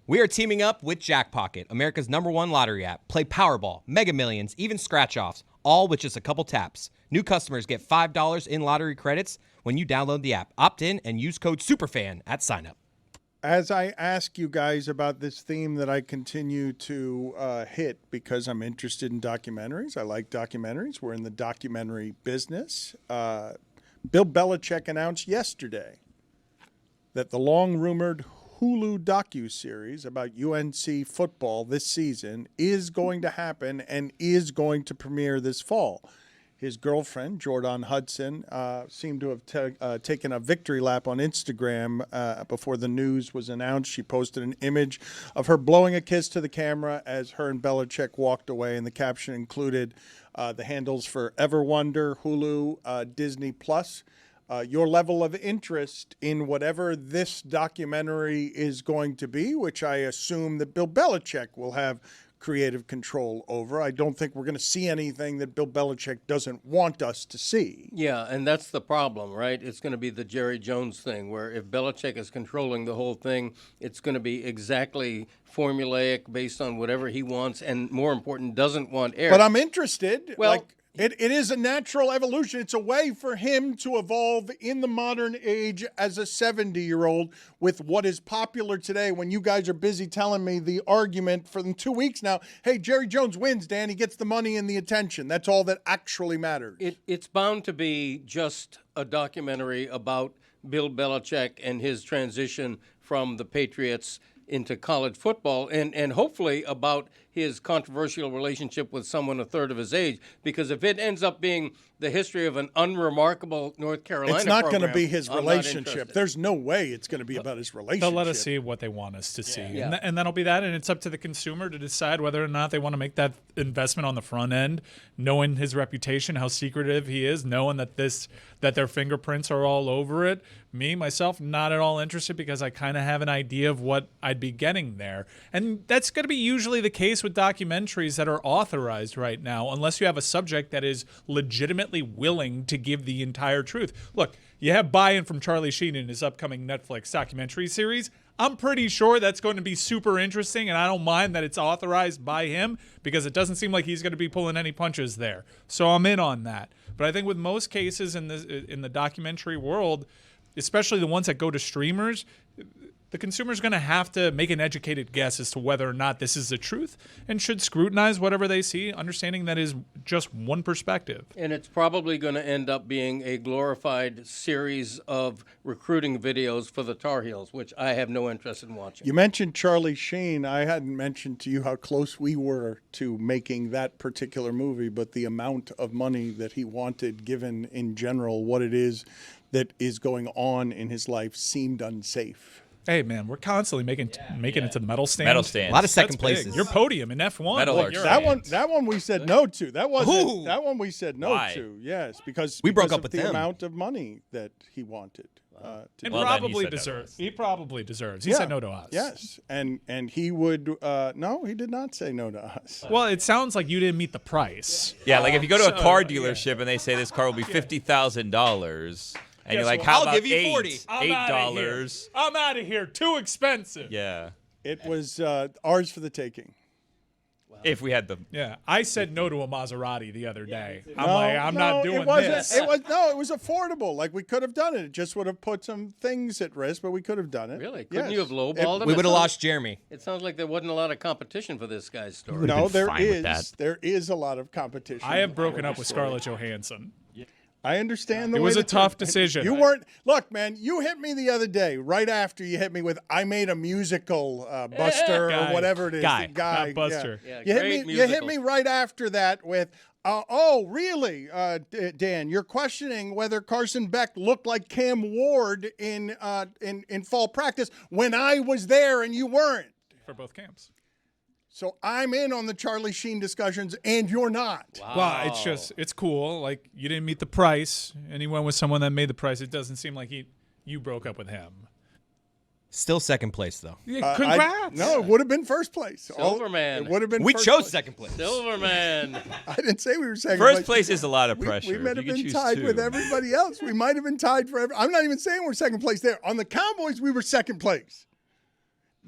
We are teaming up with Jackpocket, America's #1 lottery app. Play Powerball, Mega Millions, even scratch-offs, all with just a couple taps. New customers get $5 in lottery credits when you download the app. Opt in and use code SUPERFAN at sign-up. As I ask you guys about this theme that I continue to hit because I'm interested in documentaries. I like documentaries. We're in the documentary business. Bill Belichick announced yesterday that the long-rumored Hulu docuseries about UNC football this season is going to happen and is going to premiere this fall. His girlfriend, Jordan Hudson, seemed to have taken a victory lap on Instagram before the news was announced. She posted an image of her blowing a kiss to the camera as her and Belichick walked away, and the caption included the handles for Everwonder, Hulu, Disney+. Your level of interest in whatever this documentary is going to be, which I assume that Bill Belichick will have creative control over. I don't think we're going to see anything that Bill Belichick doesn't want us to see. Yeah, and that's the problem, right? It's going to be the Jerry Jones thing, where if Belichick is controlling the whole thing, it's going to be exactly formulaic based on whatever he wants and, more important, doesn't want air. But I'm interested. Well, It is a natural evolution. It's a way for him to evolve in the modern age as a 70-year-old with what is popular today. When you guys are busy telling me the argument for 2 weeks now, hey, Jerry Jones wins, Dan. He gets the money and the attention. That's all that actually matters. It's bound to be just a documentary about Bill Belichick and his transition from the Patriots into college football, and hopefully about his controversial relationship with someone a third of his age, because if it ends up being the history of an unremarkable North Carolina it's not going to program, be his I'm not relationship. interested. There's no way it's going to be about his relationship. They'll let us see what they want us to see. Yeah. And that'll be that, and it's up to the consumer to decide whether or not they want to make that investment on the front end, knowing his reputation, how secretive he is, knowing that their fingerprints are all over it. Me, myself, not at all interested because I kind of have an idea of what I'd be getting there. And that's going to be usually the case with documentaries that are authorized right now, unless you have a subject that is legitimately willing to give the entire truth. Look, you have buy-in from Charlie Sheen in his upcoming Netflix documentary series. I'm pretty sure that's going to be super interesting, and I don't mind that it's authorized by him because it doesn't seem like he's going to be pulling any punches there. So I'm in on that. But I think with most cases in the documentary world, especially the ones that go to streamers, the consumer's going to have to make an educated guess as to whether or not this is the truth and should scrutinize whatever they see, understanding that is just one perspective. And it's probably going to end up being a glorified series of recruiting videos for the Tar Heels, which I have no interest in watching. You mentioned Charlie Sheen. I hadn't mentioned to you how close we were to making that particular movie, but the amount of money that he wanted, given in general what it is that is going on in his life, seemed unsafe. Hey, man, we're constantly making it to the medal stand. Medal stand. A lot of second places. Your podium in F1. Medal Look, arch. That one we said no to. That one we said no Why? to. Yes, because We broke because up of with the them. amount of money that he wanted. And Well, then he probably said no to deserves. us. He probably deserves. He Yeah. said no to us. Yes, and he would. No, he did not say no to us. Well, it sounds like you didn't meet the price. Yeah, like if you go to a car dealership and they say this car will be $50,000, and you're like, how I'll about give you 40. $8? I'm out of here. Too expensive. Yeah, It was ours for the taking. if we had the. Yeah, I said no to a Maserati the other day. No, I'm not doing it wasn't, this. It was affordable. Like, we could have done it. It just would have put some things at risk, but we could have done it. Really? Couldn't Yes. you have lowballed him? We It would have sounds- lost Jeremy. It sounds like there wasn't a lot of competition for this guy's story. No, been there fine with is. that. There is a lot of competition. I have broken up with Scarlett Johansson. I understand the It way was a that tough decision. You weren't. Look, man, you hit me the other day, right after you hit me with "I made a musical, Buster" Guy. or whatever it is. Guy. The guy, Not Buster. Yeah, You hit great me. You hit musical. me right after that with. Oh, really, Dan? You're questioning whether Carson Beck looked like Cam Ward in fall practice when I was there and you weren't. For both camps. So I'm in on the Charlie Sheen discussions, and you're not. Wow. Well, it's cool. Like, you didn't meet the price, and he went with someone that made the price. It doesn't seem like you broke up with him. Still second place, though. Yeah, congrats. No, it would have been first place. Silverman. It would have been. We first chose place. second place. Silverman. I didn't say we were second First place is a lot of pressure. We might have You could been choose tied two. with everybody else. We might have been tied for I'm not even saying we're second place there. On the Cowboys, we were second place.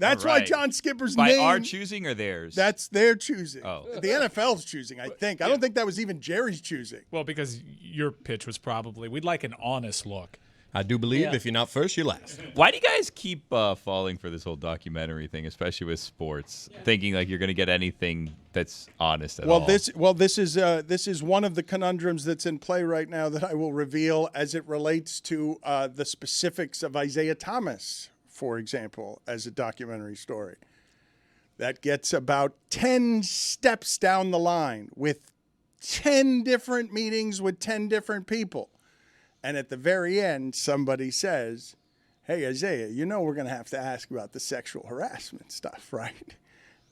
That's All why right. John Skipper's By name. our choosing or theirs? That's their choosing. Oh. The NFL's choosing, I think. I don't think that was even Jerry's choosing. Well, because your pitch was probably, we'd like an honest look. I do believe Yeah. if you're not first, you're last. Why do you guys keep falling for this whole documentary thing, especially with sports, thinking like you're going to get anything that's honest at all? This is one of the conundrums that's in play right now that I will reveal as it relates to the specifics of Isaiah Thomas, for example, as a documentary story. That gets about 10 steps down the line with 10 different meetings with 10 different people. And at the very end, somebody says, hey, Isaiah, you know we're going to have to ask about the sexual harassment stuff, right?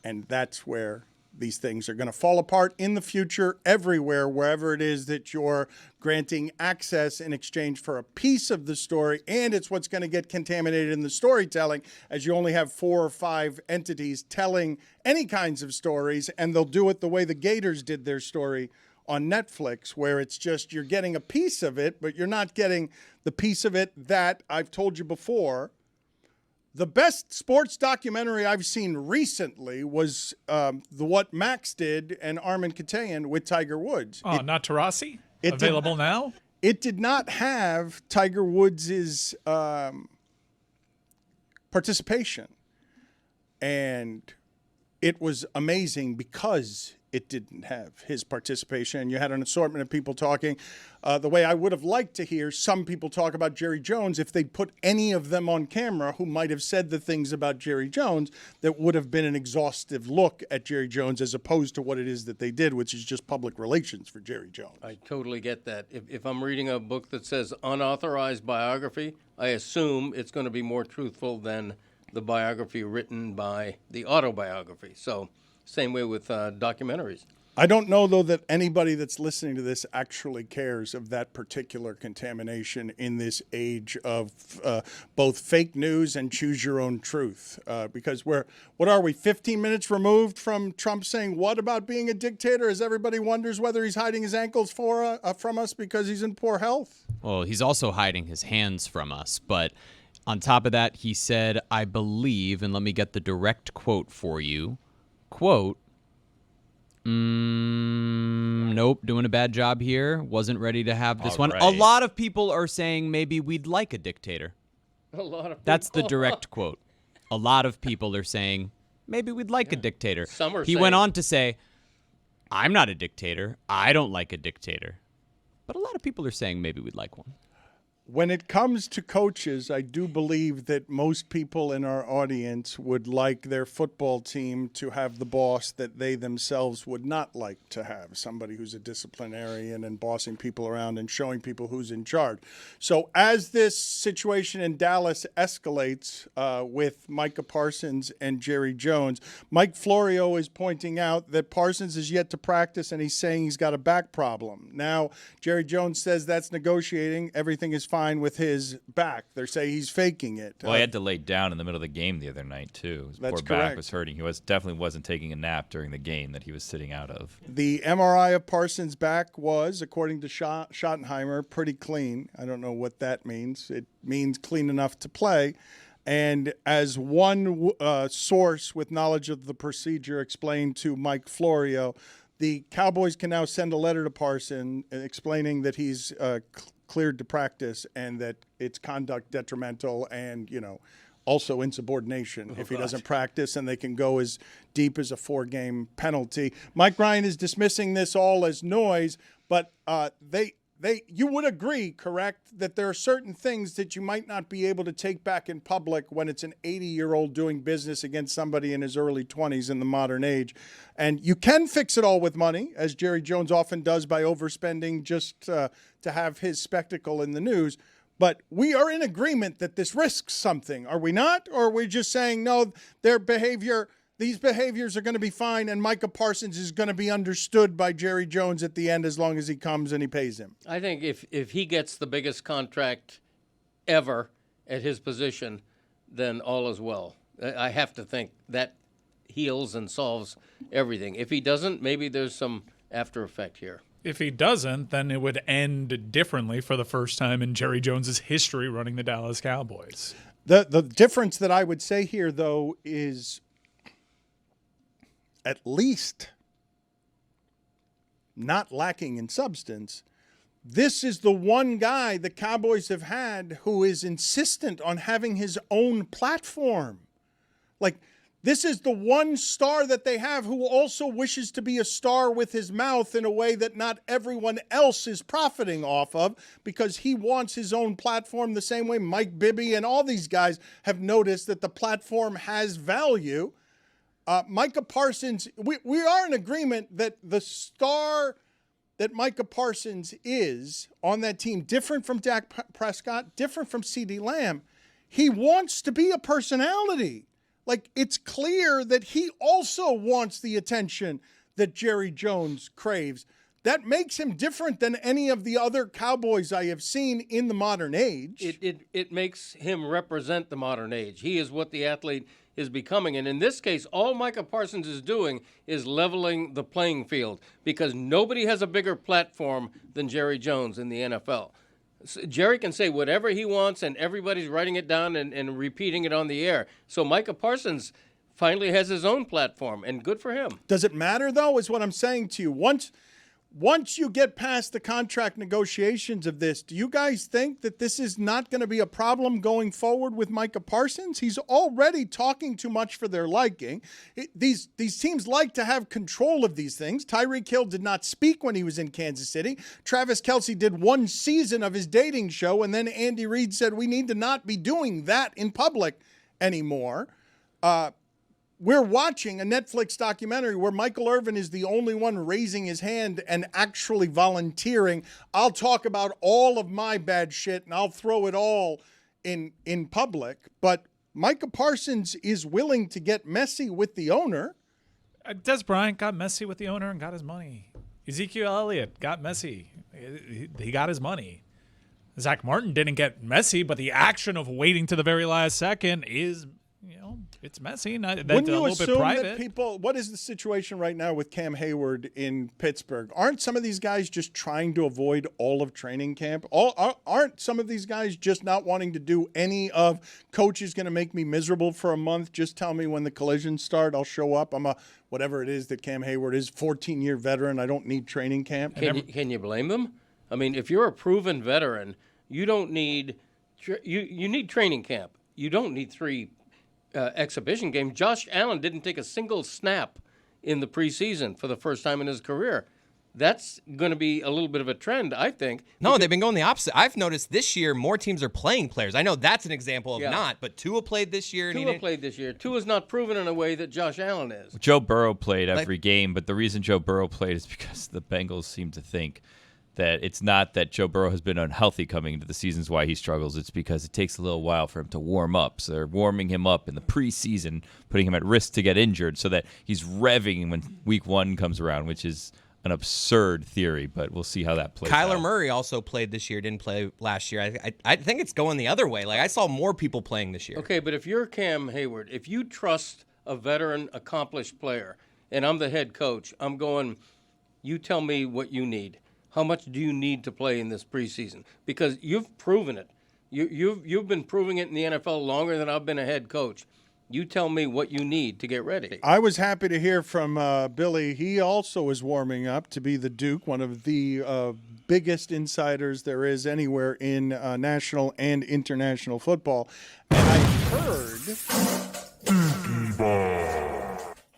And that's where these things are going to fall apart in the future everywhere, wherever it is that you're granting access in exchange for a piece of the story. And it's what's going to get contaminated in the storytelling, as you only have 4 or 5 entities telling any kinds of stories, and they'll do it the way the Gators did their story on Netflix, where it's just you're getting a piece of it, but you're not getting the piece of it that I've told you before. The best sports documentary I've seen recently was what Max did and Armin Katayan with Tiger Woods. Oh, not Tarasi? it Available now? It did not have Tiger Woods' participation. And it was amazing because it didn't have his participation. And you had an assortment of people talking the way I would have liked to hear some people talk about Jerry Jones if they'd put any of them on camera who might have said the things about Jerry Jones that would have been an exhaustive look at Jerry Jones as opposed to what it is that they did, which is just public relations for Jerry Jones. I totally get that. If I'm reading a book that says unauthorized biography, I assume it's going to be more truthful than the biography written by the autobiography. So same way with documentaries. I don't know, though, that anybody that's listening to this actually cares of that particular contamination in this age of both fake news and choose your own truth. Because what are we, 15 minutes removed from Trump saying, what about being a dictator, as everybody wonders whether he's hiding his ankles from us because he's in poor health? Well, he's also hiding his hands from us. But on top of that, he said, I believe, and let me get the direct quote for you, quote, nope, doing a bad job here. Wasn't ready to have this one. right. A lot of people are saying maybe we'd like a dictator. A lot of people. That's the direct quote. A lot of people are saying maybe we'd like a dictator. Some are He went saying- on to say, I'm not a dictator. I don't like a dictator. But a lot of people are saying maybe we'd like one. When it comes to coaches, I do believe that most people in our audience would like their football team to have the boss that they themselves would not like to have, somebody who's a disciplinarian and bossing people around and showing people who's in charge. So as this situation in Dallas escalates with Micah Parsons and Jerry Jones, Mike Florio is pointing out that Parsons is yet to practice and he's saying he's got a back problem. Now, Jerry Jones says that's negotiating. Everything is fine with his back. They say he's faking it. Well, he had to lay down in the middle of the game the other night, too. His That's poor back correct. was hurting. He definitely wasn't taking a nap during the game that he was sitting out of. The MRI of Parsons' back was, according to Schottenheimer, pretty clean. I don't know what that means. It means clean enough to play. And as one source with knowledge of the procedure explained to Mike Florio, the Cowboys can now send a letter to Parsons explaining that he's cleared to practice and that it's conduct detrimental and, also insubordination if he doesn't practice, and they can go as deep as a 4-game penalty. Mike Ryan is dismissing this all as noise, but you would agree, correct, that there are certain things that you might not be able to take back in public when it's an 80-year-old doing business against somebody in his early 20s in the modern age. And you can fix it all with money, as Jerry Jones often does by overspending just to have his spectacle in the news. But we are in agreement that this risks something, are we not? Or are we just saying, no, these behaviors are going to be fine, and Micah Parsons is going to be understood by Jerry Jones at the end as long as he comes and he pays him? I think if he gets the biggest contract ever at his position, then all is well. I have to think that heals and solves everything. If he doesn't, maybe there's some after effect here. If he doesn't, then it would end differently for the first time in Jerry Jones's history running the Dallas Cowboys. The difference that I would say here, though, is at least not lacking in substance. This is the one guy the Cowboys have had who is insistent on having his own platform. Like, this is the one star that they have who also wishes to be a star with his mouth in a way that not everyone else is profiting off of, because he wants his own platform the same way Mike Bibby and all these guys have noticed that the platform has value. Micah Parsons, we are in agreement that the star that Micah Parsons is on that team, different from Dak Prescott, different from CeeDee Lamb, he wants to be a personality. Like, it's clear that he also wants the attention that Jerry Jones craves. That makes him different than any of the other Cowboys I have seen in the modern age. It makes him represent the modern age. He is what the athlete is becoming. And in this case, all Micah Parsons is doing is leveling the playing field, because nobody has a bigger platform than Jerry Jones in the NFL. So Jerry can say whatever he wants, and everybody's writing it down and repeating it on the air. So Micah Parsons finally has his own platform, and good for him. Does it matter, though, is what I'm saying to you. Once you get past the contract negotiations of this, do you guys think that this is not going to be a problem going forward with Micah Parsons? He's already talking too much for their liking. These teams like to have control of these things. Tyreek Hill did not speak when he was in Kansas City. Travis Kelce did one season of his dating show, and then Andy Reid said, we need to not be doing that in public anymore. We're watching a Netflix documentary where Michael Irvin is the only one raising his hand and actually volunteering. I'll talk about all of my bad shit and I'll throw it all in public. But Micah Parsons is willing to get messy with the owner. Des Bryant got messy with the owner and got his money. Ezekiel Elliott got messy. He got his money. Zach Martin didn't get messy, but the action of waiting to the very last second is, it's messy. Wouldn't you assume private. that people, what is the situation right now with Cam Hayward in Pittsburgh? Aren't some of these guys just trying to avoid all of training camp? Aren't some of these guys just not wanting to do any of, coach is going to make me miserable for a month, just tell me when the collisions start, I'll show up. I'm a, whatever it is that Cam Hayward is, 14-year veteran, I don't need training camp. Can you blame them? I mean, if you're a proven veteran, you don't need, you need training camp. You don't need 3 exhibition game. Josh Allen didn't take a single snap in the preseason for the first time in his career. That's going to be a little bit of a trend, I think. No, they've been going the opposite. I've noticed this year more teams are playing players. I know that's an example of not, but Tua played this year. Tua played this year. Tua's not proven in a way that Josh Allen is. Joe Burrow played every game, but the reason Joe Burrow played is because the Bengals seem to think that it's not that Joe Burrow has been unhealthy coming into the seasons why he struggles. It's because it takes a little while for him to warm up. So they're warming him up in the preseason, putting him at risk to get injured so that he's revving when week 1 comes around, which is an absurd theory, but we'll see how that plays out. Kyler Murray also played this year, didn't play last year. I think it's going the other way. Like, I saw more people playing this year. Okay, but if you're Cam Hayward, if you trust a veteran, accomplished player, and I'm the head coach, I'm going, you tell me what you need. How much do you need to play in this preseason? Because you've proven it. You've been proving it in the NFL longer than I've been a head coach. You tell me what you need to get ready. I was happy to hear from Billy. He also is warming up to be the Duke, one of the biggest insiders there is anywhere in national and international football. And I heard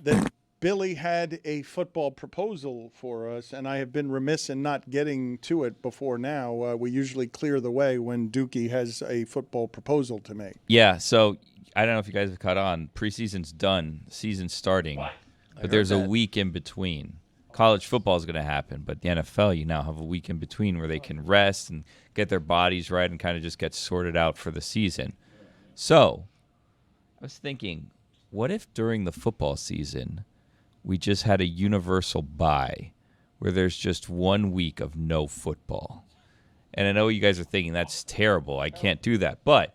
that Billy had a football proposal for us, and I have been remiss in not getting to it before now. We usually clear the way when Dookie has a football proposal to make. Yeah, so I don't know if you guys have caught on. Preseason's done, season's starting, but there's a week in between. College football is going to happen, but the NFL, you now have a week in between where they can rest and get their bodies right and kind of just get sorted out for the season. So I was thinking, what if during the football season we just had a universal bye where there's just 1 week of no football? And I know you guys are thinking that's terrible. I can't do that. But,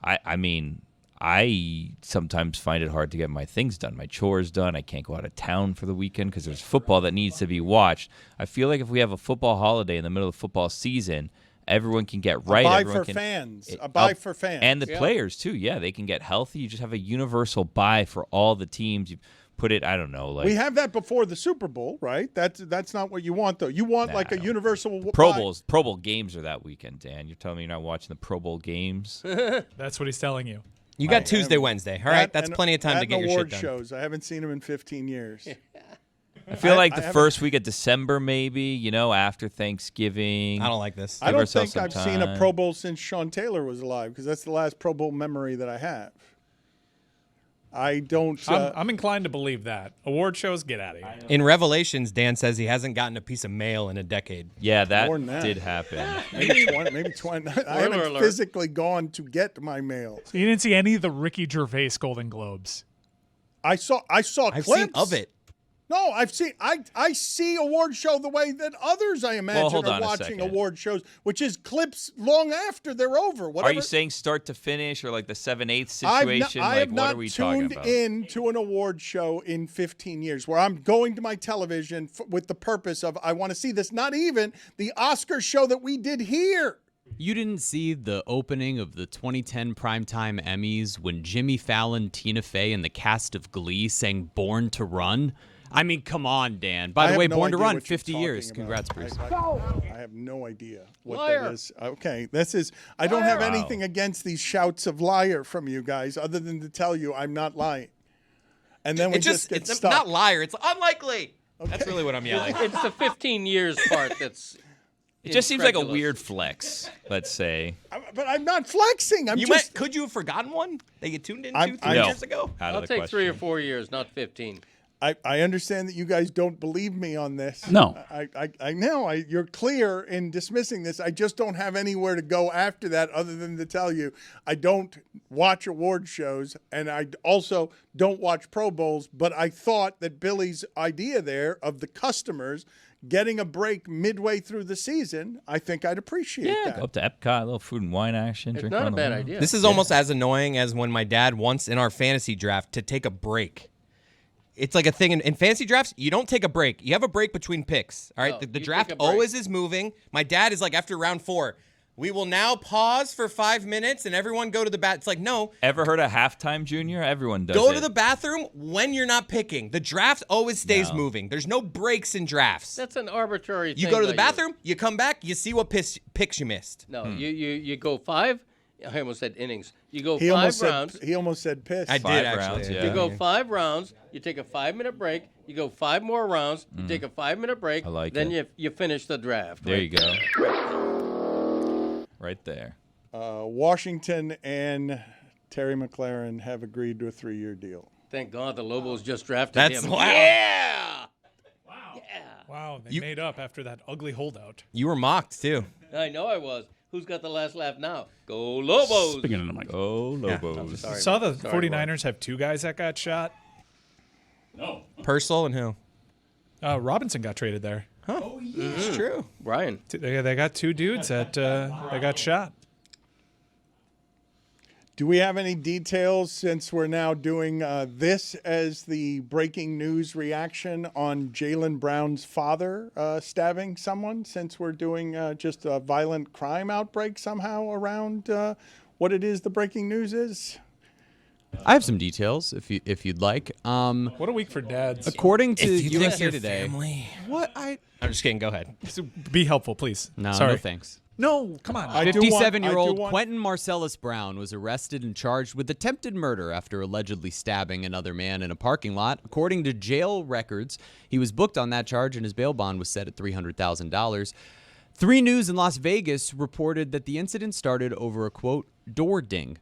I mean, I sometimes find it hard to get my things done, my chores done. I can't go out of town for the weekend because there's football that needs to be watched. I feel like if we have a football holiday in the middle of the football season, Everyone can get right. A buy Everyone for can, fans. A buy for fans. And the players, too. Yeah, they can get healthy. You just have a universal buy for all the teams. You put it, I don't know. Like we have that before the Super Bowl, right? That's not what you want, though. You want like a universal Pro buy. Bowls. Pro Bowl games are that weekend, Dan. You're telling me you're not watching the Pro Bowl games? That's what he's telling you. You got Tuesday, Wednesday. All right, that's plenty of time to get your award shit done. shows. I haven't seen them in 15 years. I feel like the first week of December, maybe, after Thanksgiving. I don't like this. I don't think I've seen a Pro Bowl since Sean Taylor was alive, because that's the last Pro Bowl memory that I have. I don't. I'm inclined to believe that. Award shows, get out of here. In Revelations, Dan says he hasn't gotten a piece of mail in a decade. Yeah, that More than that. did happen. Maybe 20. I haven't physically gone to get my mail. So you didn't see any of the Ricky Gervais Golden Globes? I saw I've clips seen of it. No, I've seen. I see award show the way that others, I imagine, hold are on a watching second. award shows, which is clips long after they're over. Whatever. Are you saying start to finish or like the 7/8 I situation? have What not are we talking tuned about? in to an award show in 15 years where I'm going to my television with the purpose of I want to see this. Not even the Oscar show that we did here. You didn't see the opening of the 2010 Primetime Emmys when Jimmy Fallon, Tina Fey, and the cast of Glee sang Born to Run? I mean, come on, Dan. By the way, Born to Run, 50 years. Congrats, Bruce. I have no idea what that is. Okay, this is. I don't have anything against these shouts of liar from you guys, other than to tell you I'm not lying. And then we just get it's stuck. not liar. It's unlikely. Okay. That's really what I'm yelling. It's the 15 years part that's. It just seems like a incredulous. weird flex, let's say. But I'm not flexing. Could you have forgotten one that you tuned into I'm- 3 No. years ago? Out I'll of the take question. 3 or 4 years, not 15. I understand that you guys don't believe me on this. No. I know. You're clear in dismissing this. I just don't have anywhere to go after that other than to tell you I don't watch award shows, and I also don't watch Pro Bowls, but I thought that Billy's idea there of the customers getting a break midway through the season, I think I'd appreciate that. Go up to Epcot, a little food and wine action. It's drink not a around the bad lawn. idea. This is almost as annoying as when my dad wants in our fantasy draft to take a break. It's like a thing in fantasy drafts. You don't take a break. You have a break between picks. All right. No, The you draft take a break. always is moving. My dad is like, after round 4, we will now pause for 5 minutes and everyone go to the bat. It's like, no, Ever heard of halftime, Junior? Everyone does go it. to the bathroom when you're not picking. The draft always stays moving. There's no breaks in drafts. That's an arbitrary thing. You go to the by you. bathroom, you come back, you see what picks you missed. No, you go 5. I almost said innings. You go He 5 rounds. he almost said piss. I Five did actually. rounds, yeah. You go 5 rounds. You take a 5-minute break. You go 5 more rounds. You take a 5-minute break. I like then it. you finish the draft. There right? you go. Right there. Washington and Terry McLaren have agreed to a 3-year deal. Thank God the Lobos just drafted That's him. wow. Yeah. Wow, they made up after that ugly holdout. You were mocked too. I know I was. Who's got the last laugh now? Go Lobos. Speaking of the mic. Oh, Lobos. Sorry. Saw the Sorry, 49ers have 2 guys that got shot. No. Purcell and who? Robinson got traded there. Oh, yeah, it's true. Brian. They got 2 dudes that they got shot. Do we have any details, since we're now doing this as the breaking news reaction on Jaylen Brown's father stabbing someone, since we're doing just a violent crime outbreak somehow around what it is the breaking news is? I have some details if you'd like. What a week for dads. According to If you think USA your Today. family. What I'm just kidding. Go ahead. So be helpful, please. No, Sorry. no thanks. No, come on. I do want- 57-year-old want- Quentin Marcellus Brown was arrested and charged with attempted murder after allegedly stabbing another man in a parking lot. According to jail records, he was booked on that charge and his bail bond was set at $300,000. 3 News in Las Vegas reported that the incident started over a, quote, door ding.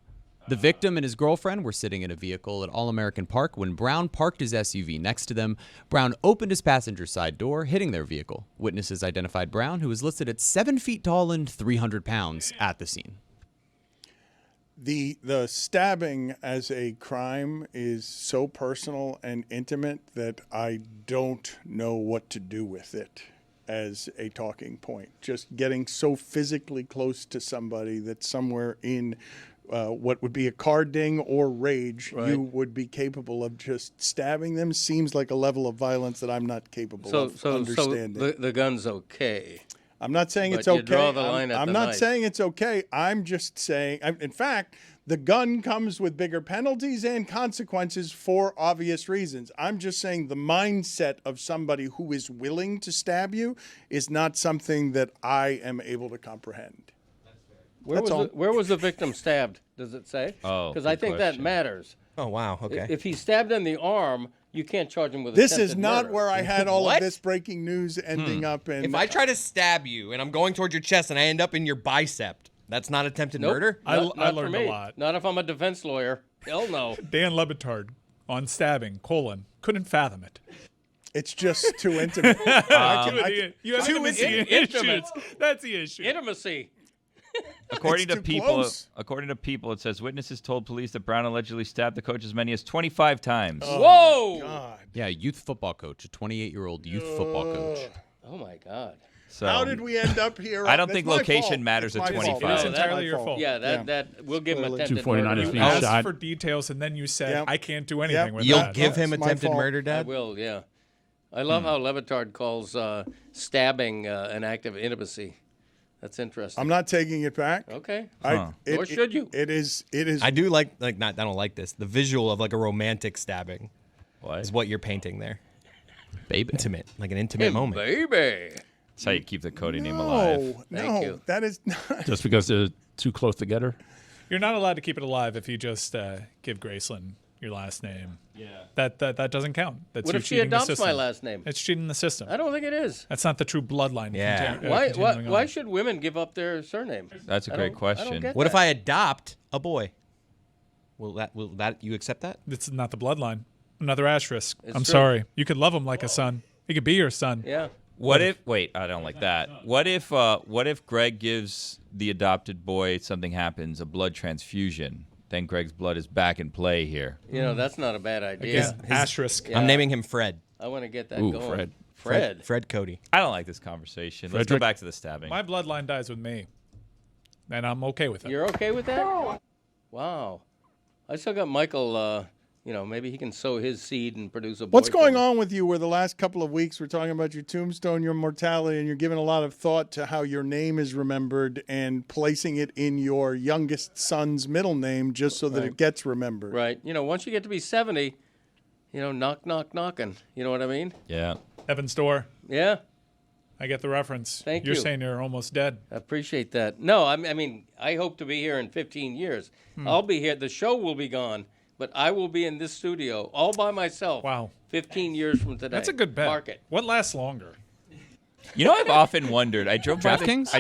The victim and his girlfriend were sitting in a vehicle at All-American Park when Brown parked his SUV next to them. Brown opened his passenger side door, hitting their vehicle. Witnesses identified Brown, who was listed at 7 feet tall and 300 pounds, at the scene. The stabbing as a crime is so personal and intimate that I don't know what to do with it as a talking point. Just getting so physically close to somebody that somewhere in what would be a car ding or rage, you would be capable of just stabbing them seems like a level of violence that I'm not capable of understanding. So the gun's okay. I'm not saying But it's you okay. draw the line at I'm the not knife. saying it's okay. I'm just saying, in fact, the gun comes with bigger penalties and consequences for obvious reasons. I'm just saying the mindset of somebody who is willing to stab you is not something that I am able to comprehend. Where was the victim stabbed? Does it say? Oh, because I good think that question. matters. Oh, wow. Okay. If he's stabbed in the arm, you can't charge him with This attempted is not murder. where I had all What? of this breaking news ending up in. If I try to stab you and I'm going towards your chest and I end up in your bicep, that's not attempted Nope. murder? I Not for learned me. a lot. Not if I'm a defense lawyer. Hell no. Dan Le Batard on stabbing, couldn't fathom it. It's just too intimate. You have Too intimacy intimate. issues. That's the issue. Intimacy. According It's to too people, close. it says witnesses told police that Brown allegedly stabbed the coach as many as 25 times. Whoa. God. Yeah, youth football coach, a 28-year-old youth football coach. Oh my God. So How did we end up here? I don't That's think my location fault. matters It's at my fault. 25. It's No, entirely my your fault. Yeah, that we'll give him Clearly. attempted 249ers murder. being Asked shot. for details, and then you said, Yep. I can't do anything Yep. with You'll that. give him It's my attempted fault. murder, I Dad? will, yeah. I love how Le Batard calls stabbing an act of intimacy. That's interesting. I'm not taking it back. Okay. Nor should you. It is. I do like not. I don't like this. The visual of like a romantic stabbing What? is what you're painting there. Baby. Intimate, like an intimate moment. Baby. That's how you keep the Cody name alive. Thank No, you. that is not. Just because they're too close together. You're not allowed to keep it alive if you just give Graceland your last name. Yeah. That doesn't count. That's What you if she cheating the adopts system. my last name? It's cheating the system. I don't think it is. That's not the true bloodline. Yeah. continuing Why on. should women give up their surname? That's a I great don't question. get What if that. I adopt a boy? Will that you accept that? It's not the bloodline. Another asterisk. It's I'm true. sorry. You could love him like a son. He could be your son. Yeah. What if? Wait, I don't like that. What if Greg gives the adopted boy something happens, a blood transfusion? Then Greg's blood is back in play here. You know, that's not a bad idea. Again, asterisk. Yeah. I'm naming him Fred. I want to get that Ooh, going. Fred. Fred Cody. I don't like this conversation. Let's go Frederick? back to the stabbing. My bloodline dies with me, and I'm okay with it. You're okay with that? Wow. I still got Michael, maybe he can sow his seed and produce a boy. What's for going me. on with you where the last couple of weeks we're talking about your tombstone, your mortality, and you're giving a lot of thought to how your name is remembered and placing it in your youngest son's middle name just so that it gets remembered. Right. Once you get to be 70, knock, knock, knocking. You know what I mean? Yeah. Heaven's Door. Yeah. I get the reference. Thank You're you. saying you're almost dead. I appreciate that. No, I mean, I hope to be here in 15 years. I'll be here. The show will be gone, but I will be in this studio all by myself. Wow. 15 years from today. That's a good bet. Mark it. What lasts longer? You know, I've often wondered. I drove by DraftKings?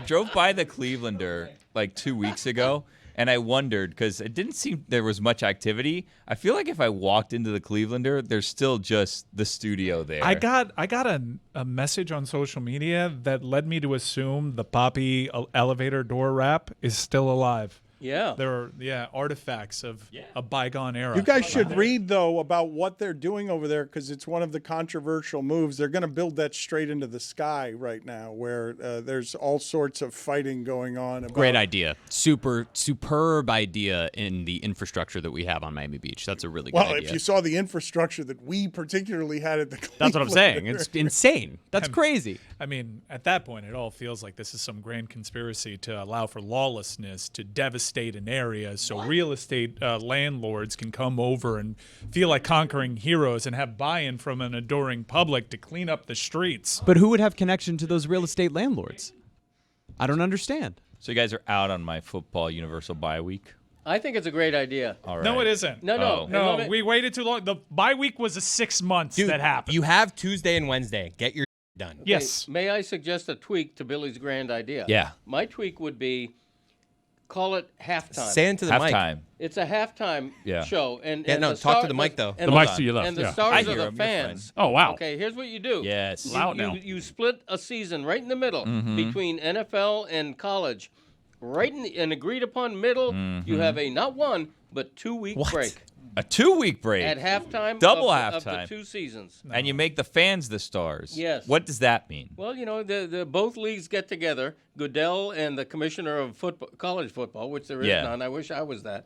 the Clevelander like 2 weeks ago, and I wondered because it didn't seem there was much activity. I feel like if I walked into the Clevelander, there's still just the studio there. I got a message on social media that led me to assume the Poppy elevator door wrap is still alive. Yeah. There are artifacts of a bygone era. You guys should read, though, about what they're doing over there because it's one of the controversial moves. They're going to build that straight into the sky right now where there's all sorts of fighting going on. About, Great idea. Superb idea in the infrastructure that we have on Miami Beach. That's a really good Well, idea. if you saw the infrastructure that we particularly had at the That's what I'm saying. Cleveland- It's insane. That's crazy. I mean, at that point, it all feels like this is some grand conspiracy to allow for lawlessness, to devastate an area so real estate landlords can come over and feel like conquering heroes and have buy-in from an adoring public to clean up the streets. But who would have connection to those real estate landlords? I don't understand. So you guys are out on my football universal bye week. I think it's a great idea. All right. No, it isn't. No. Oh. And No, let me- we waited too long. The bye week was a 6 months that happened. You have Tuesday and Wednesday. Get your done. Yes. May I suggest a tweak to Billy's grand idea? Yeah. My tweak would be call it halftime. Say it into the mic. Halftime. It's a halftime Yeah. show. And Yeah, no, talk to the mic, though. And The mic's to your left. And the Yeah. stars I are hear the 'em, you're fine. fans. Oh, wow. Okay, here's what you do. Yes. Loud now. You split a season right in the middle between NFL and college. Right in an agreed upon middle, you have a not one, but 2 week What? break A 2-week break. at halftime Double of the halftime. 2 seasons. And you make the fans the stars. Yes. What does that mean? Well, the both leagues get together. Goodell and the commissioner of football, college football, which there is Yeah. none. I wish I was that.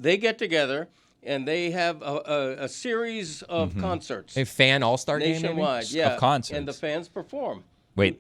They get together and they have a series of concerts A fan all-star game, maybe? nationwide. Yeah, concerts. and the fans perform. Wait.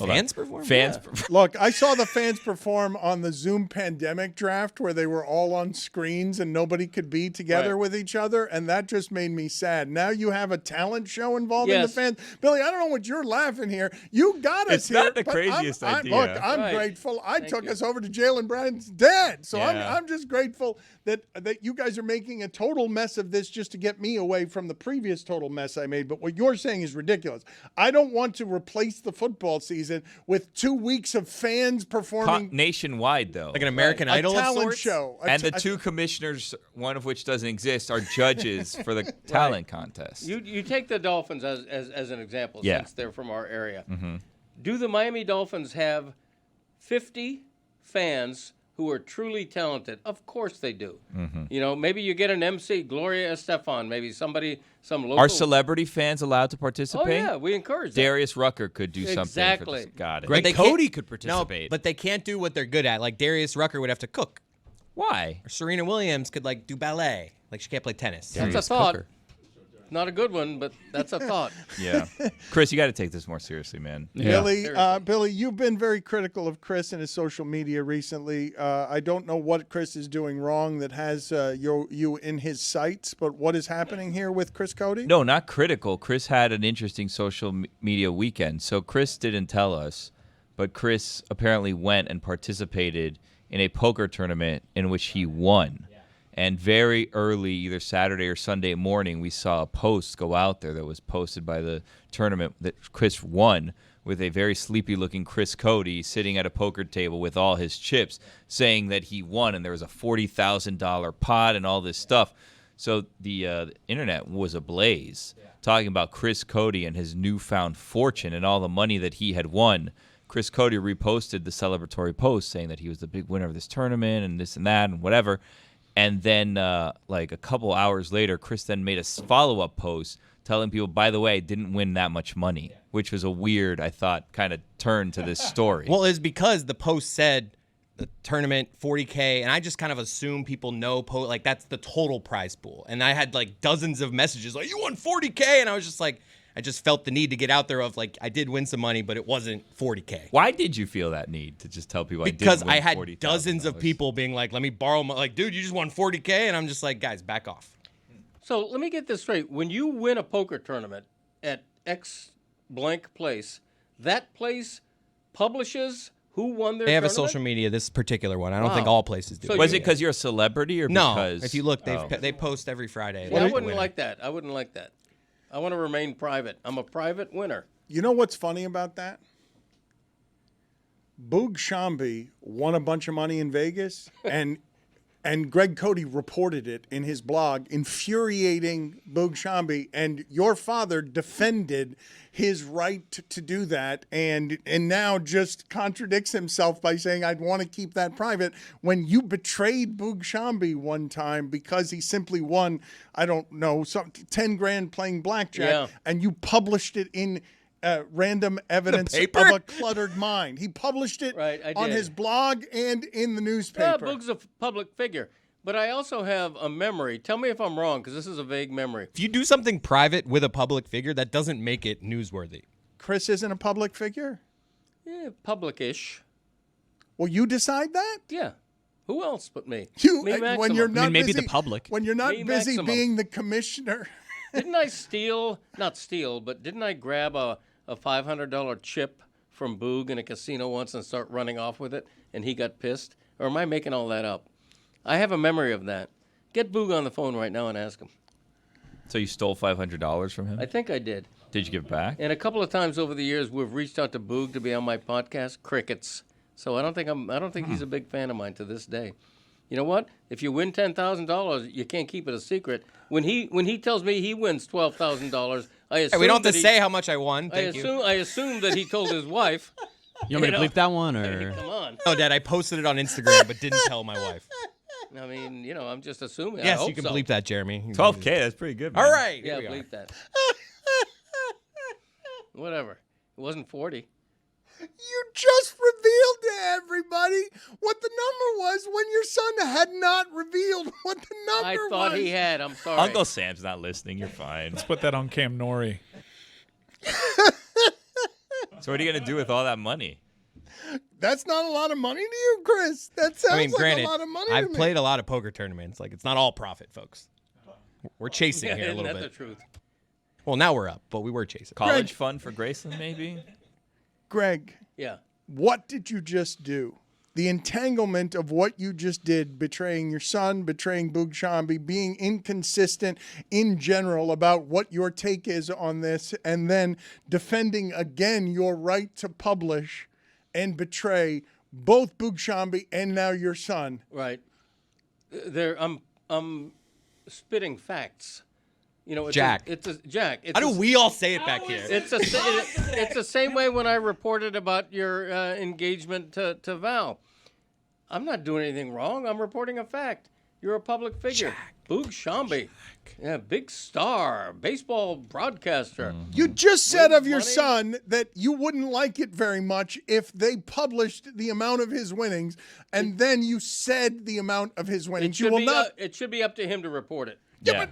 Fans perform? Fans. Look, I saw the fans perform on the Zoom pandemic draft where they were all on screens and nobody could be together with each other, and that just made me sad. Now you have a talent show involving the fans. Billy, I don't know what you're laughing here. You got us It's here. not the but craziest idea. Look, I'm grateful. I took us over to Jalen Brown's dad, so Yeah. I'm just grateful that you guys are making a total mess of this just to get me away from the previous total mess I made. But what you're saying is ridiculous. I don't want to replace the football season with 2 weeks of fans performing Nationwide, though. Like an American Idol a of talent sorts? show. And the two commissioners, one of which doesn't exist, are judges for the talent contest. You take the Dolphins as an example, Yeah. since they're from our area. Do the Miami Dolphins have 50 fans who are truly talented? Of course they do. You know, maybe you get an MC, Gloria Estefan, maybe some local. Are celebrity fans allowed to Oh, participate? yeah, we encourage that. Darius Rucker could do something. Exactly. Got it. Greg they Cody can't- could participate. No, but they can't do what they're good at. Like Darius Rucker would have to cook. Why? Or Serena Williams could do ballet. Like she can't play tennis. That's a thought. Not a good one, but that's a thought. Yeah. Chris, you got to take this more seriously, man. Billy, you've been very critical of Chris and his social media recently. I don't know what Chris is doing wrong that has you in his sights, but what is happening here with Chris Cody? No, not critical. Chris had an interesting social media weekend. So Chris didn't tell us, but Chris apparently went and participated in a poker tournament in which he won. And very early, either Saturday or Sunday morning, we saw a post go out there that was posted by the tournament that Chris won, with a very sleepy-looking Chris Cody sitting at a poker table with all his chips, saying that he won, and there was a $40,000 pot and all this stuff. So the internet was ablaze, talking about Chris Cody and his newfound fortune and all the money that he had won. Chris Cody reposted the celebratory post saying that he was the big winner of this tournament and this and that and whatever. And then, like a couple hours later, Chris then made a follow-up post telling people, by the way, I didn't win that much money, which was a weird, I thought, kind of turn to this story. Well, it's because the post said the tournament, $40K, and I just kind of assume people know, that's the total prize pool. And I had, dozens of messages you won $40K, and I was just I just felt the need to get out there of I did win some money, but it wasn't $40K. Why did you feel that need to just tell people Because I I did win had dozens of people being let me borrow my, dude, you just won $40K, and I'm just guys, back off. So let me get this straight. When you win a poker tournament at X blank place, that place publishes who won their They have tournament? a social media, this particular one. I don't Wow. think all places do. So Was it because you're a celebrity or No, because... if you look, they post every Friday. Yeah, I the wouldn't winner. like that. I wouldn't like that. I want to remain private. I'm a private winner. You know what's funny about that? Boog Shambi won a bunch of money in Vegas, and Greg Cody reported it in his blog, infuriating Boog Shambi, and your father defended his right to do that, and now just contradicts himself by saying, I'd want to keep that private, when you betrayed Boog Shambi one time because he simply won, I don't know, 10 grand playing blackjack, and you published it in random evidence of a cluttered mind. He published it on his blog and in the newspaper. Yeah, Boog's a public figure. But I also have a memory. Tell me if I'm wrong, because this is a vague memory. If you do something private with a public figure, that doesn't make it newsworthy. Chris isn't a public figure? Yeah, public-ish. Well, you decide that? Yeah. Who else but me? You, Me, Maximum. when you're not maybe busy, the public. When you're not Me, busy Maximum. being the commissioner. Didn't I didn't I grab a $500 chip from Boog in a casino once and start running off with it, and he got pissed? Or am I making all that up? I have a memory of that. Get Boog on the phone right now and ask him. So you stole $500 from him? I think I did. Did you give it back? And a couple of times over the years, we've reached out to Boog to be on my podcast. Crickets. So I don't think he's a big fan of mine to this day. You know what? If you win $10,000, you can't keep it a secret. When he tells me he wins $12,000, I assume Hey, we don't have to say how much I won. Thank you. I assume that he told his wife. You want me to bleep that one, or? Come on. Oh, Dad, I posted it on Instagram, but didn't tell my wife. I mean, I'm just assuming. I Yes, hope you can so. bleep that, Jeremy. $12K, that's pretty good, man. All right. Yeah, here we are. bleep that. Whatever. It wasn't 40. You just revealed to everybody what the number was when your son had not revealed what the number I was. thought he had. I'm sorry. Uncle Sam's not listening. You're fine. Let's put that on Cam Nori. So what are you going to do with all that money? That's not a lot of money to you, Chris. That sounds granted, like a lot of money I've to me. played a lot of poker tournaments. Like, it's not all profit, folks. We're chasing here a Isn't little that bit. the truth? Well, now we're up, but we were chasing. College fund for Graceland, maybe? Greg, Yeah. what did you just do? The entanglement of what you just did, betraying your son, betraying Boog Shambi, being inconsistent in general about what your take is on this, and then defending again your right to publish and betray both Boog Shambi and now your son. Right. I'm spitting facts. You know, Jack. Jack. How do we all say it back here? It's the same way when I reported about your engagement to Val. I'm not doing anything wrong. I'm reporting a fact. You're a public figure. Boog Shambi. Yeah, big star, baseball broadcaster. You just said of your money. son that you wouldn't like it very much if they published the amount of his winnings, and then you said the amount of his It winnings. You should, will be, not. it should be up to him to report it, Yeah.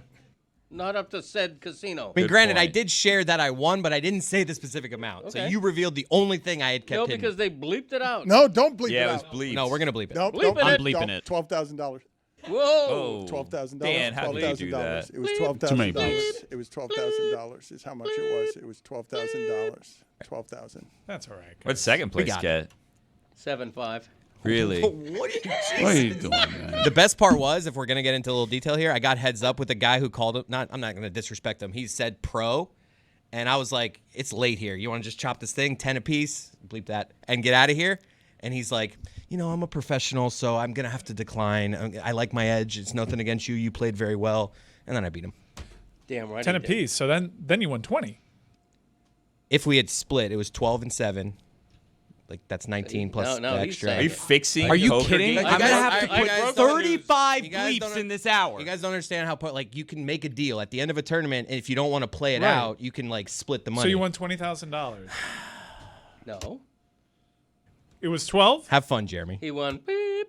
not up to said casino. I mean, granted, I point. did share that I won, but I didn't say the specific amount. So Okay. you revealed the only thing I had kept No, hidden. because they bleeped it out. No, don't bleep Yeah, it it was out. bleeped. No, we're going to bleep it. Nope, Bleep don't- it. I'm bleeping don't. it. $12,000. Whoa. Oh, $12,000. Dan, how do you do that? It was Too many $12,000. It was $12,000 is how much it was. It was $12,000. 12,000. That's all right. Guys. What'd second place got get? 7-5. Really? What are you What are you doing, man? The best part was, if we're gonna get into a little detail here, I got heads up with a guy who called him. I'm not gonna disrespect him. He said pro, and I was like, "It's late here. You want to just chop this thing 10 apiece, bleep that, and get out of here?" And he's like, I'm a professional, so I'm gonna have to decline. I like my edge. It's nothing against you. You played very well, and then I beat him. Damn right. 10 he did. apiece. So then you won 20. If we had split, it was 12-7. Like that's 19 plus no, the he's extra. saying- Are you fixing Are you poker kidding? games? I'm going to have to I put broke the news. 35 You guys bleeps don't- in this hour. You guys don't understand how like you can make a deal at the end of a tournament, and if you don't want to play it Right. out, you can like split the money. So you won $20,000. No. It was 12? Have fun, Jeremy. He won. Beep.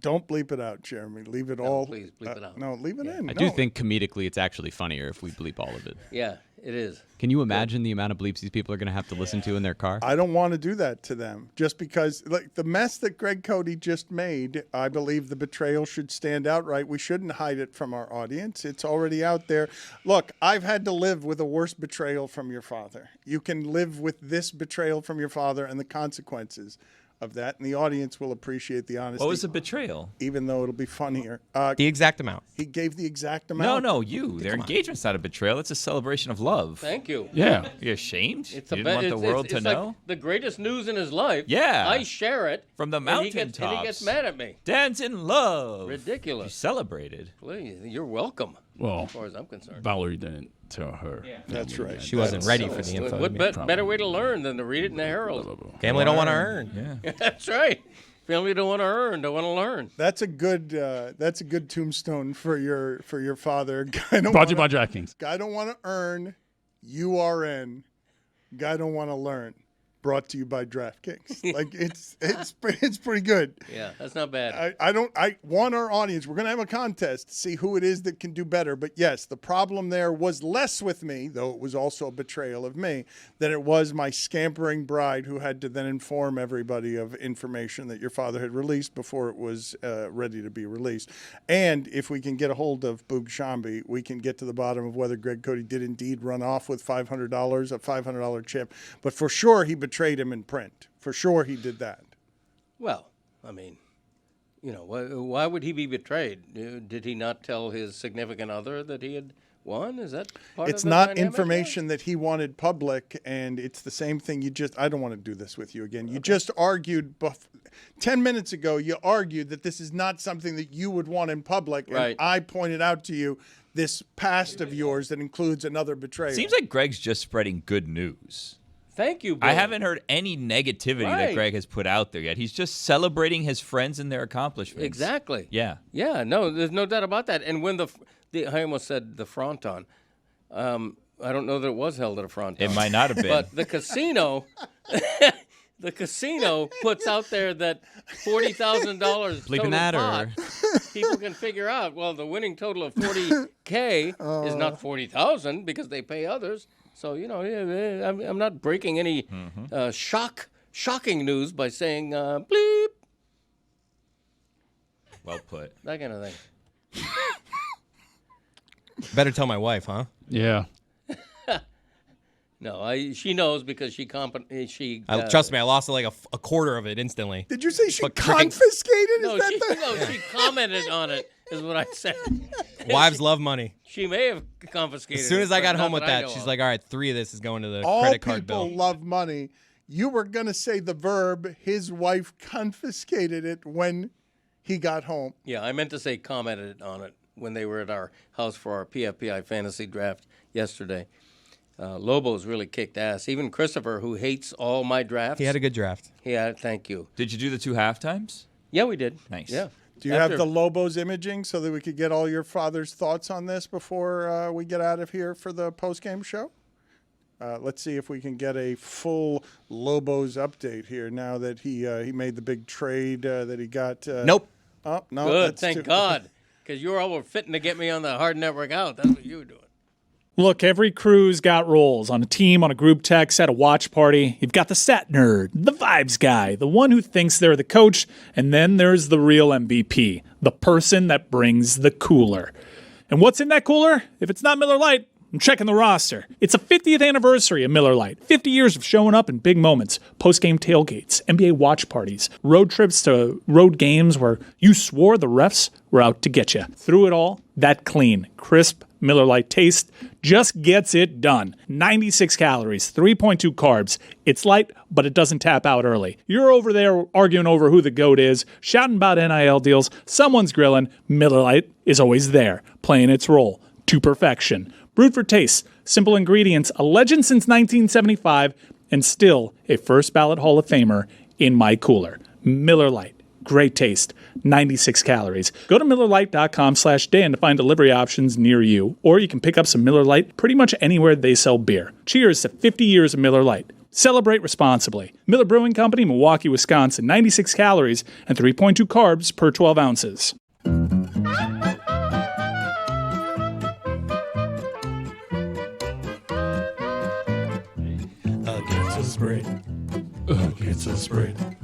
Don't bleep it out, Jeremy. Leave it all. please bleep it out. No, leave it in. I No. do think comedically it's actually funnier if we bleep all of it. Yeah, it is. Can you imagine the amount of bleeps these people are going to have to listen to in their car? I don't want to do that to them just because like the mess that Greg Cody just made, I believe the betrayal should stand outright. We shouldn't hide it from our audience. It's already out there. Look, I've had to live with a worse betrayal from your father. You can live with this betrayal from your father and the consequences of that, and the audience will appreciate the honesty. What was a betrayal? even though it'll be funnier. The exact amount. He gave the exact No, amount. no, you. Their engagement's not a betrayal. It's a celebration of love. Thank you. Yeah. You ashamed? It's You didn't want the world to it's know? like the greatest news in his life. Yeah. I share it. From the and he gets mountaintops. mad at me. Dance in love. You Ridiculous. celebrated. Please, you're welcome. Well, As far as I'm concerned. Valerie didn't tell her. That's right. She wasn't ready for the info. What better way to learn than to read it in the Herald? Family don't want to earn. Yeah. That's right. Family don't want to earn, don't want to learn. That's a good tombstone for your father. Guy don't Brought to you wanna- by DraftKings. Guy don't want to earn, URN. Guy don't want to learn. Brought to you by DraftKings. Like it's pretty good. Yeah, that's not bad. I want our audience. We're gonna have a contest to see who it is that can do better. But yes, the problem there was less with me, though it was also a betrayal of me, than it was my scampering bride who had to then inform everybody of information that your father had released before it was ready to be released. And if we can get a hold of Boog Shambi, we can get to the bottom of whether Greg Cody did indeed run off with $500, a $500 chip. But for sure, he betrayed him in print. For sure, he did that. Well, I mean, why would he be betrayed? Did he not tell his significant other that he had won? Is that part It's of the not dynamic? information that he wanted public, and it's the same thing. I don't want to do this with you again. You just argued 10 minutes ago. You argued that this is not something that you would want in public, and Right. I pointed out to you this past of yours that includes another betrayal. Seems like Greg's just spreading good news. Thank you, Bill. I haven't heard any negativity that Right. Greg has put out there yet. He's just celebrating his friends and their accomplishments. Exactly. Yeah. Yeah, no, there's no doubt about that. And when I almost said the Fronton. I don't know that it was held at a Fronton. It might not have been. But the casino, the casino puts out there that $40,000 Bleeping total that, pot, or- people can figure out, well, the winning total of $40K is not $40,000 because they pay others. So, I'm not breaking any shocking news by saying bleep, Well put. that kind of thing. Better tell my wife, huh? Yeah. No, she knows because she Trust me, I lost like a quarter of it instantly. Did you say she But freaking- confiscated? No, Is that she commented on it, is what I said. Wives love money. She may have confiscated As soon as I got home with that, that, she's like, all right, 3 of this is going to the all credit card people bill. love money. You were going to say the verb, his wife confiscated it when he got home. Yeah, I meant to say commented on it when they were at our house for our PFPI fantasy draft yesterday. Lobo's really kicked ass. Even Christopher, who hates all my drafts. He had a good draft. Yeah, thank you. Did you do the 2 halftimes? Yeah, we did. Nice. Yeah. Do you have the Lobos imaging so that we could get all your father's thoughts on this before we get out of here for the post-game show? Let's see if we can get a full Lobos update here now that he made the big trade that he got. Nope. Oh, no. Good, that's thank too- God. Because you all were fitting to get me on the hard network out. That's what you were doing. Look, every crew's got roles. On a team, on a group text, at a watch party. You've got the stat nerd, the vibes guy, the one who thinks they're the coach, and then there's the real MVP, the person that brings the cooler. And what's in that cooler? If it's not Miller Lite, I'm checking the roster. It's a 50th anniversary of Miller Lite. 50 years of showing up in big moments. Post-game tailgates, NBA watch parties, road trips to road games where you swore the refs were out to get you. Through it all, that clean, crisp Miller Lite taste just gets it done. 96 calories, 3.2 carbs. It's light, but it doesn't tap out early. You're over there arguing over who the GOAT is, shouting about NIL deals. Someone's grilling. Miller Lite is always there, playing its role to perfection. Brewed for taste, simple ingredients, a legend since 1975, and still a first ballot Hall of Famer in my cooler. Miller Lite. Great taste, 96 calories. Go to MillerLite.com/Dan to find delivery options near you, or you can pick up some Miller Lite pretty much anywhere they sell beer. Cheers to 50 years of Miller Lite. Celebrate responsibly. Miller Brewing Company, Milwaukee, Wisconsin. 96 calories and 3.2 carbs per 12 ounces. Against the spread. Against the spread.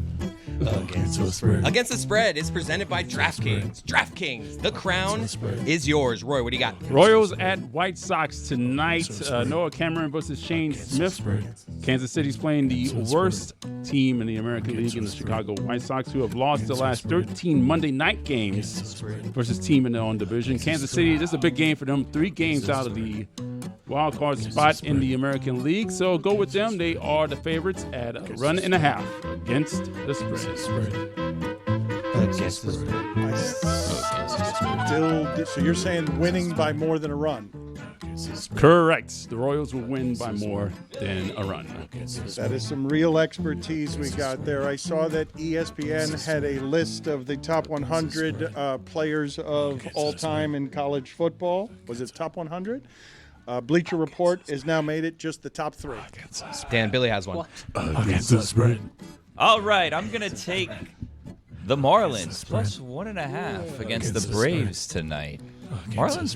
Against the spread. Against the Spread is presented by DraftKings. DraftKings, the crown is yours. Roy, what do you got? Royals at White Sox tonight. Noah Cameron versus Shane Smith. Kansas City's playing the worst team in the American League in the Chicago White Sox, who have lost the last 13 Monday night games versus team in their own division. Kansas City, this is a big game for them. 3 games out of the wild card spot in the American League. So go with them. They are the favorites at a 1.5 against the spread. Against the Spread. So you're saying winning by more than a run? Correct. The Royals will win by more than a run. That is some real expertise we got there. I saw that ESPN had a list of the top 100 players of all time in college football. Was it top 100? Bleacher Report has now made it just the top 3. Dan, Billy has one. Against the spread. All right, I'm going to take the Marlins plus 1.5 against the Braves tonight. Marlins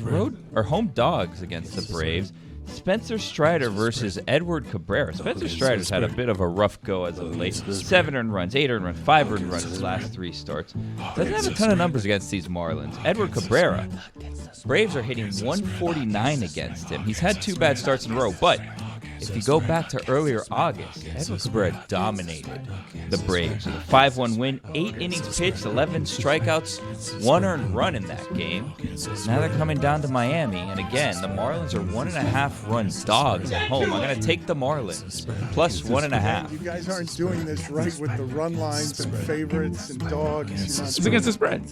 home dogs against the Braves. Spencer Strider versus Edward Cabrera. Spencer Strider's had a bit of a rough go as of late. 7 earned runs, 8 earned runs, 5 earned runs his last 3 starts. Doesn't have a ton of numbers against these Marlins. Edward Cabrera. Braves are hitting 149 against him. He's had 2 bad starts in a row, but if you go back to earlier August, Edward Cabrera dominated the Braves with a 5-1 win, 8 innings pitched, 11 strikeouts, 1 earned run in that game. Now they're coming down to Miami, and again, the Marlins are 1.5-run dogs at home. I'm going to take the Marlins plus 1.5. You guys aren't doing this right with the run lines and favorites and dogs. It's against the spread.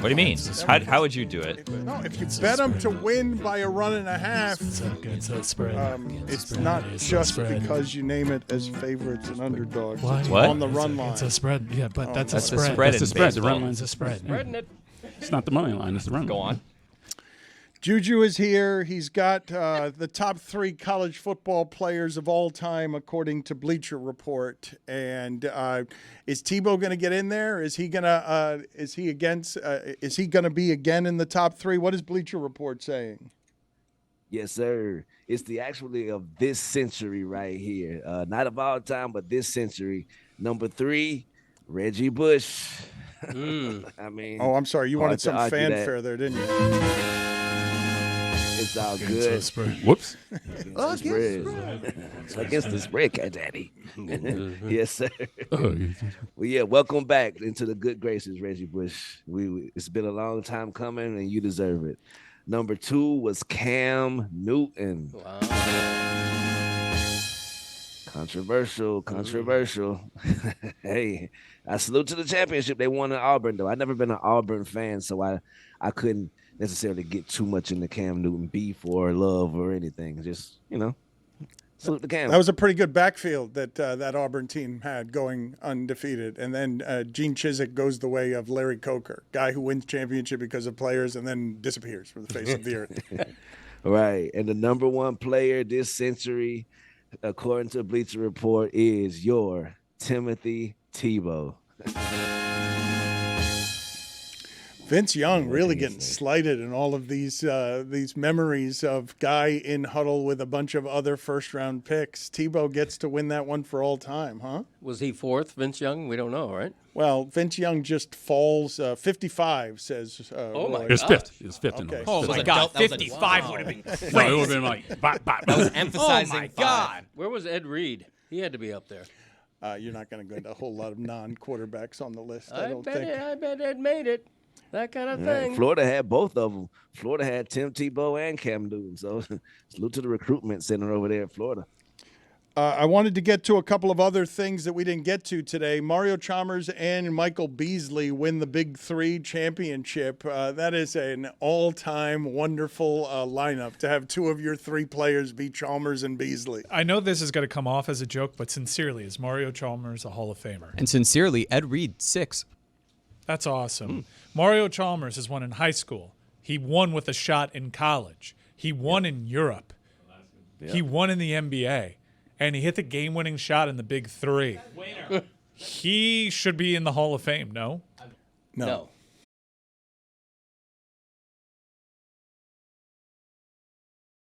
What do you mean? How would you do it? No, if you bet them to win by a 1.5, it's not just because you name it as favorites and underdogs. It's What? on the run line. It's a spread, yeah, but that's a That's the spread. spread That's the in spread. The baseball. run line's It's a spread. Spreading it. It's not the money line. It's the run Go line. on. Juju is here. He's got the top 3 college football players of all time, according to Bleacher Report. And is Tebow going to get in there? Is he going to? Is he going to be again in the top 3? What is Bleacher Report saying? Yes, sir. It's the actually of this century right here. Not of all time, but this century. Number 3, Reggie Bush. I mean, oh, I'm sorry. You wanted some fanfare that. there, didn't you? It's all good. Whoops. Against the spread, Cat Daddy. Yes, sir. Well, yeah, welcome back into the good graces, Reggie Bush. It's been a long time coming, and you deserve it. Number 2 was Cam Newton. Wow. Controversial. Hey, I salute to the championship. They won at Auburn, though. I've never been an Auburn fan, so I couldn't necessarily get too much into Cam Newton beef or love or anything. Just, salute the Cam. That was a pretty good backfield that that Auburn team had going undefeated. And then Gene Chizik goes the way of Larry Coker, guy who wins championship because of players and then disappears from the face of the earth. Right. And the number 1 player this century, according to Bleacher Report, is your Timothy Tebow. Vince Young really getting slighted in all of these memories of guy in huddle with a bunch of other first-round picks. Tebow gets to win that one for all time, huh? Was he 4th, Vince Young? We don't know, right? Well, Vince Young just falls 55, says Oh, my Roy. God. It's 5th. It's 5th in the Okay. list. Oh my God, 55 would have been crazy. No, it would have been like, bop, bop. Emphasizing Oh my 5. God. Where was Ed Reed? He had to be up there. You're not going to go into a whole lot of non-quarterbacks on the list, I don't think. I bet Ed made it. That kind of Yeah, thing. Florida had both of them. Florida had Tim Tebow and Cam Newton. So salute to the recruitment center over there in Florida. I wanted to get to a couple of other things that we didn't get to today. Mario Chalmers and Michael Beasley win the Big 3 championship. That is an all-time wonderful lineup to have 2 of your 3 players be Chalmers and Beasley. I know this is going to come off as a joke, but sincerely, is Mario Chalmers a Hall of Famer? And sincerely, Ed Reed, 6. That's awesome. Mario Chalmers has won in high school. He won with a shot in college. He won in Europe. He won in the NBA. And he hit the game-winning shot in the Big 3. He should be in the Hall of Fame, no? No.